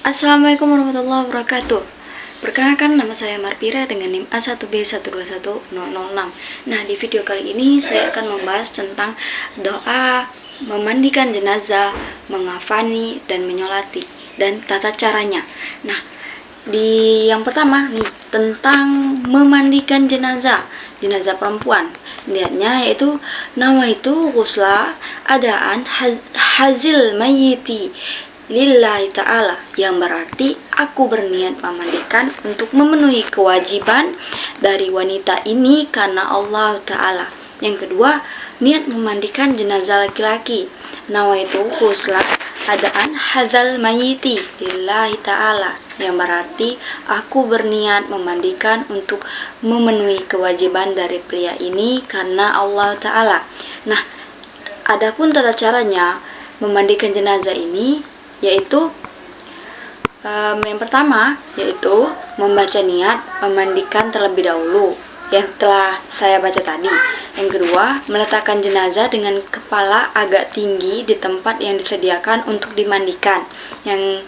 Assalamualaikum warahmatullahi wabarakatuh. Perkenalkan, nama saya Marpira dengan NIM A1B121006. Nah, di video kali ini saya akan membahas tentang doa memandikan jenazah, mengafani, dan menyolati, dan tata caranya. Nah, di yang pertama nih, tentang memandikan jenazah perempuan. Niatnya yaitu nawaitu ghusla adaan hazil mayyiti lillahi ta'ala, yang berarti aku berniat memandikan untuk memenuhi kewajiban dari wanita ini karena Allah Ta'ala. Yang kedua, niat memandikan jenazah laki-laki. Nawaitu ghusla adaan hazal mayiti lillahi ta'ala, yang berarti aku berniat memandikan untuk memenuhi kewajiban dari pria ini karena Allah Ta'ala. Nah, adapun tata caranya memandikan jenazah ini yaitu yang pertama yaitu membaca niat memandikan terlebih dahulu yang telah saya baca tadi. Yang kedua, meletakkan jenazah dengan kepala agak tinggi di tempat yang disediakan untuk dimandikan. Yang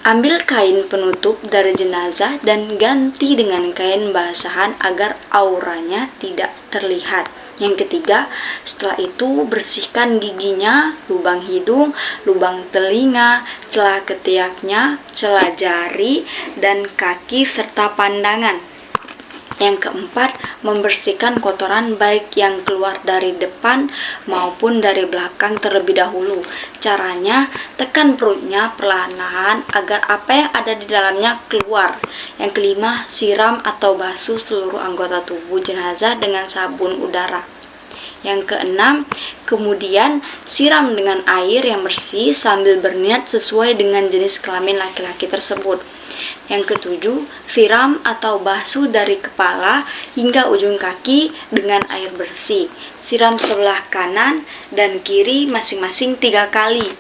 ambil kain penutup dari jenazah dan ganti dengan kain basahan agar auranya tidak terlihat. Yang ketiga, setelah itu bersihkan giginya, lubang hidung, lubang telinga, celah ketiaknya, celah jari, dan kaki serta pandangan. Yang keempat, membersihkan kotoran baik yang keluar dari depan maupun dari belakang terlebih dahulu. Caranya, tekan perutnya perlahan-lahan agar apa yang ada di dalamnya keluar. Yang kelima, siram atau basuh seluruh anggota tubuh jenazah dengan sabun udara. Yang keenam, kemudian siram dengan air yang bersih sambil berniat sesuai dengan jenis kelamin laki-laki tersebut. Yang ketujuh, siram atau basuh dari kepala hingga ujung kaki dengan air bersih. Siram sebelah kanan dan kiri masing-masing 3 kali.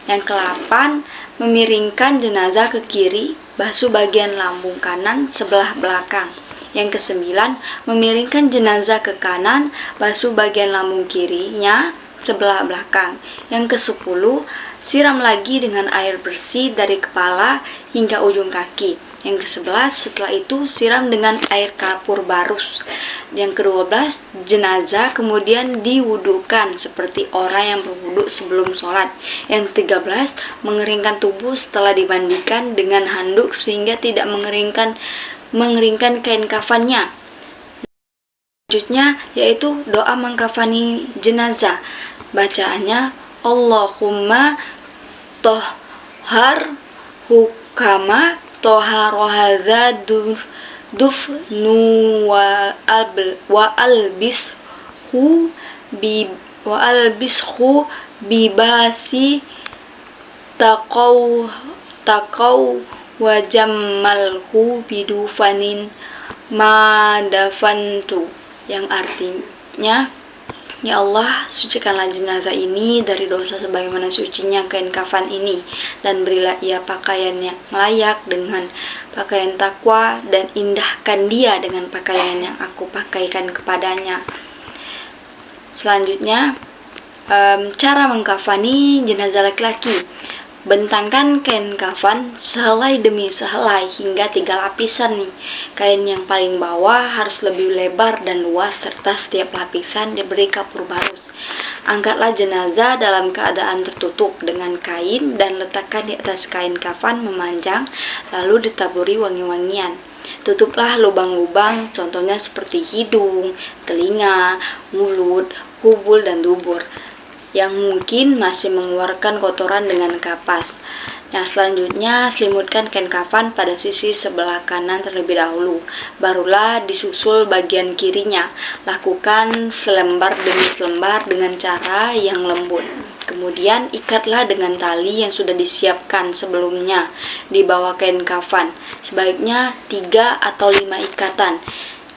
Yang ke-8, memiringkan jenazah ke kiri, basuh bagian lambung kanan sebelah belakang. Yang ke-9, memiringkan jenazah ke kanan, basuh bagian lambung kirinya sebelah belakang. Yang ke-10, siram lagi dengan air bersih dari kepala hingga ujung kaki. Yang ke-11, setelah itu siram dengan air kapur barus. Yang ke-12, jenazah kemudian diwudukan seperti orang yang berwudu sebelum sholat. Yang ke-13, mengeringkan tubuh setelah dimandikan dengan handuk sehingga tidak mengeringkan kain kafannya. Selanjutnya yaitu doa mengkafani jenazah. Bacaannya Allahumma tohar hukama toharohadha dufnu wa albishu bibasi takau wajammalhu bidufanin madafantu, yang artinya, ya Allah, sucikanlah jenazah ini dari dosa sebagaimana sucinya kain kafan ini, dan berilah ia pakaian yang layak dengan pakaian takwa, dan indahkan dia dengan pakaian yang aku pakaikan kepadanya. Selanjutnya, cara mengkafani jenazah laki-laki. Bentangkan kain kafan sehelai demi sehelai hingga 3 lapisan nih. Kain yang paling bawah harus lebih lebar dan luas serta setiap lapisan diberi kapur barus. Angkatlah jenazah dalam keadaan tertutup dengan kain dan letakkan di atas kain kafan memanjang, lalu ditaburi wangi-wangian. Tutuplah lubang-lubang, contohnya seperti hidung, telinga, mulut, kubul, dan dubur yang mungkin masih mengeluarkan kotoran dengan kapas. Nah, selanjutnya selimutkan kain kafan pada sisi sebelah kanan terlebih dahulu, barulah disusul bagian kirinya. Lakukan selembar demi selembar dengan cara yang lembut. Kemudian ikatlah dengan tali yang sudah disiapkan sebelumnya di bawah kain kafan, sebaiknya 3 atau 5 ikatan.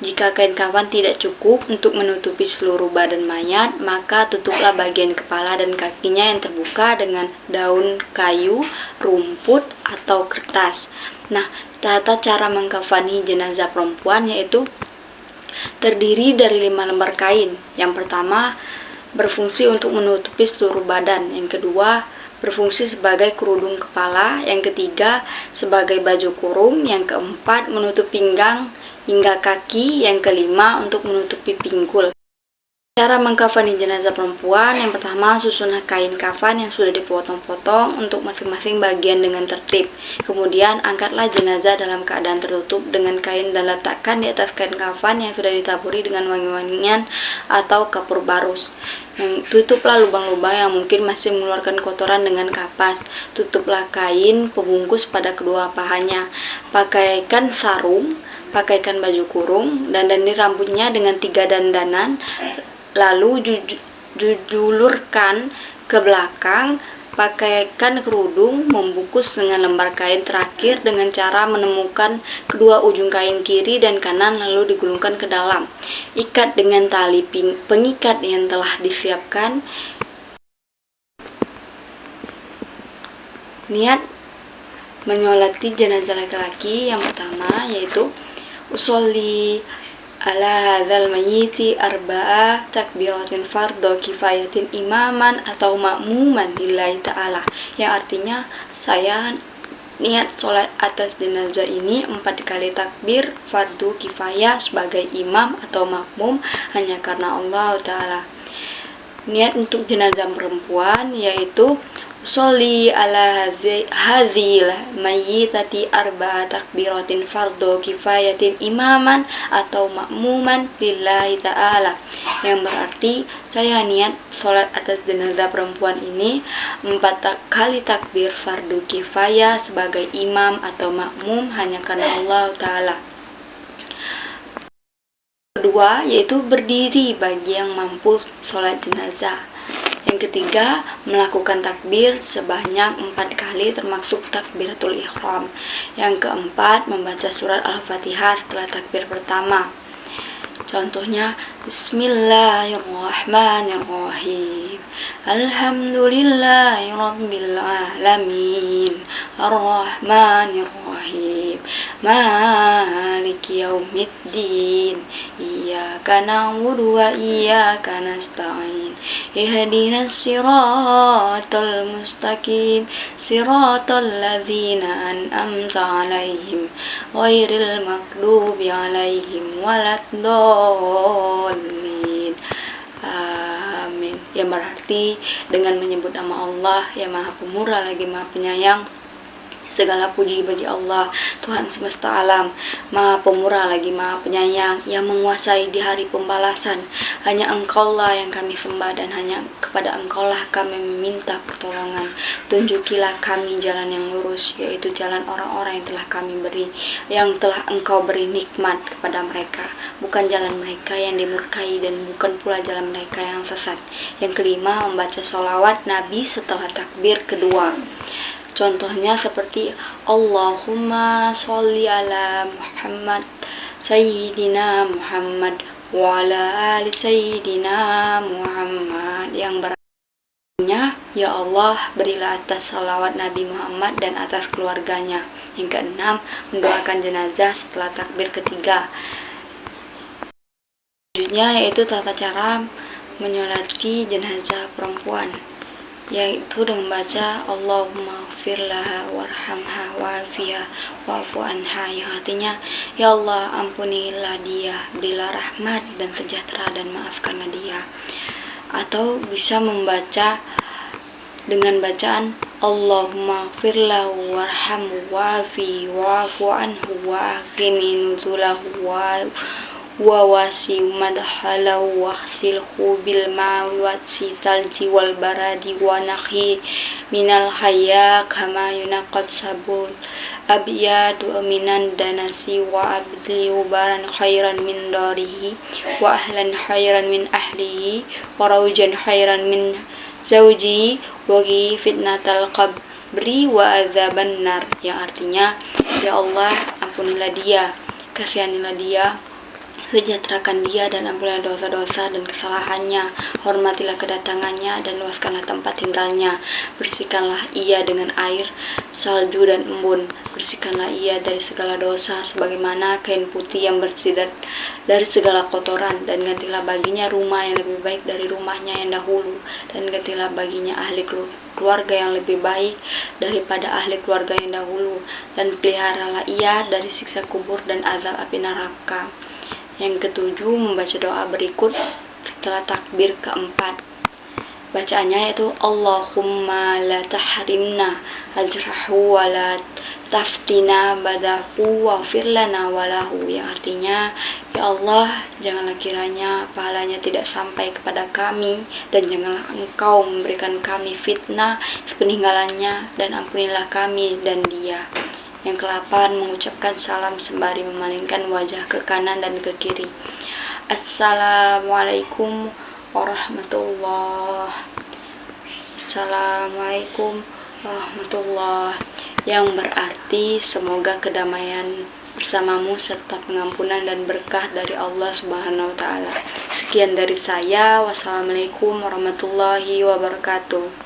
Jika kain kafan tidak cukup untuk menutupi seluruh badan mayat, maka tutuplah bagian kepala dan kakinya yang terbuka dengan daun kayu, rumput, atau kertas. Nah, tata cara mengkafani jenazah perempuan yaitu terdiri dari 5 lembar kain. Yang pertama, berfungsi untuk menutupi seluruh badan. Yang kedua, berfungsi sebagai kerudung kepala, yang ketiga sebagai baju kurung, yang keempat menutup pinggang hingga kaki, yang kelima untuk menutupi pinggul. Cara mengkafani jenazah perempuan, yang pertama susun kain kafan yang sudah dipotong-potong untuk masing-masing bagian dengan tertib. Kemudian angkatlah jenazah dalam keadaan tertutup dengan kain dan letakkan di atas kain kafan yang sudah ditaburi dengan wangi-wangian atau kapur barus. Tutuplah lubang-lubang yang mungkin masih mengeluarkan kotoran dengan kapas. Tutuplah kain pembungkus pada kedua pahanya. Pakaikan sarung, pakaikan baju kurung, dandani rambutnya dengan 3 dandanan. Lalu julurkan ke belakang, pakaikan kerudung, membungkus dengan lembar kain terakhir dengan cara menemukan kedua ujung kain kiri dan kanan lalu digulungkan ke dalam. Ikat dengan tali pengikat yang telah disiapkan. Niat menyolati jenazah laki-laki yang pertama yaitu usolli ala hadzal mayyiti arba'a takbiratin fardhu kifayatin imaman atau makmuman lillahi ta'ala, yang artinya saya niat sholat atas jenazah ini 4 kali takbir fardu kifayah sebagai imam atau makmum hanya karena Allah Ta'ala. Niat untuk jenazah perempuan yaitu sholli ala hazil mayyitati arba'a takbiratin fardhu kifayatin imaman atau makmuman lillahi ta'ala, yang berarti saya niat sholat atas jenazah perempuan ini 4 kali takbir fardu kifayah sebagai imam atau makmum hanya karena Allah Ta'ala. Kedua yaitu berdiri bagi yang mampu sholat jenazah. Yang ketiga, melakukan takbir sebanyak 4 kali termasuk takbiratul ihram. Yang keempat, membaca surat Al-Fatihah setelah takbir pertama. Contohnya, Bismillahirrahmanirrahim. Alhamdulillahirabbil alamin. Arrahmanirrahim. Maliki yaumiddin. Iyyaka na'budu wa iyyaka nasta'in. Ihdinas siratal mustaqim. Siratal ladzina an'amta 'alaihim ghairil maghdubi 'alaihim waladdallin. Amin. Yang berarti dengan menyebut nama Allah yang Maha Pemurah lagi Maha Penyayang, segala puji bagi Allah, Tuhan semesta alam, Maha Pemurah lagi Maha Penyayang, yang menguasai di hari pembalasan. Hanya Engkaulah yang kami sembah dan hanya kepada Engkaulah kami meminta pertolongan. Tunjukilah kami jalan yang lurus, yaitu jalan orang-orang yang telah kami beri, yang telah Engkau beri nikmat kepada mereka, bukan jalan mereka yang dimurkai dan bukan pula jalan mereka yang sesat. Yang kelima, membaca sholawat Nabi setelah takbir kedua. Contohnya seperti Allahumma sholli ala Muhammad Sayyidina Muhammad wa ala ali Sayyidina Muhammad, yang berartinya ya Allah berilah atas salawat Nabi Muhammad dan atas keluarganya. Yang keenam, mendoakan jenazah setelah takbir ketiga. Selanjutnya yaitu tata cara menyolati jenazah perempuan, yaitu dengan baca Allahumma ighfir laha warhamha wa'afiha wa'fu anha, yang artinya ya Allah ampunilah dia, berilah rahmat dan sejahtera dan maafkanlah dia. Atau bisa membaca dengan bacaan Allahumma ighfir lahu warhamhu wa'afi wa'fu anhu wa'aqimi nuzulahu wa wasi madhalau wahsilhu bil ma'i watsi salji wal baradi wa nakhi minal hayya kama yunaqad sabul abiyadu minan danasi wa abdi ubaran khairan min darihi wa ahlan khairan min ahlihi wa rawjan khairan min zawji wa fitnatal qabri wa azaban nar, yang artinya ya Allah ampunilah dia, kasihanilah dia, Sejahterakan dia dan ampunilah dosa-dosa dan kesalahannya. Hormatilah kedatangannya dan luaskanlah tempat tinggalnya. Bersihkanlah ia dengan air, salju dan embun. Bersihkanlah ia dari segala dosa sebagaimana kain putih yang bersih dari segala kotoran. Dan gantilah baginya rumah yang lebih baik dari rumahnya yang dahulu. Dan gantilah baginya ahli keluarga yang lebih baik daripada ahli keluarga yang dahulu. Dan peliharalah ia dari siksa kubur dan azab api neraka. Yang ketujuh, membaca doa berikut setelah takbir keempat. Bacaannya yaitu Allahumma la tahrimna ajrahu wa la taftina badahu wa firlana walahu, yang artinya, ya Allah, janganlah kiranya pahalanya tidak sampai kepada kami, dan janganlah engkau memberikan kami fitnah sepeninggalannya, dan ampunilah kami dan dia. Yang ke-8, mengucapkan salam sembari memalingkan wajah ke kanan dan ke kiri. Assalamualaikum warahmatullahi yang berarti semoga kedamaian bersamamu serta pengampunan dan berkah dari Allah Subhanahu wa taala. Sekian dari saya. Wassalamualaikum warahmatullahi wabarakatuh.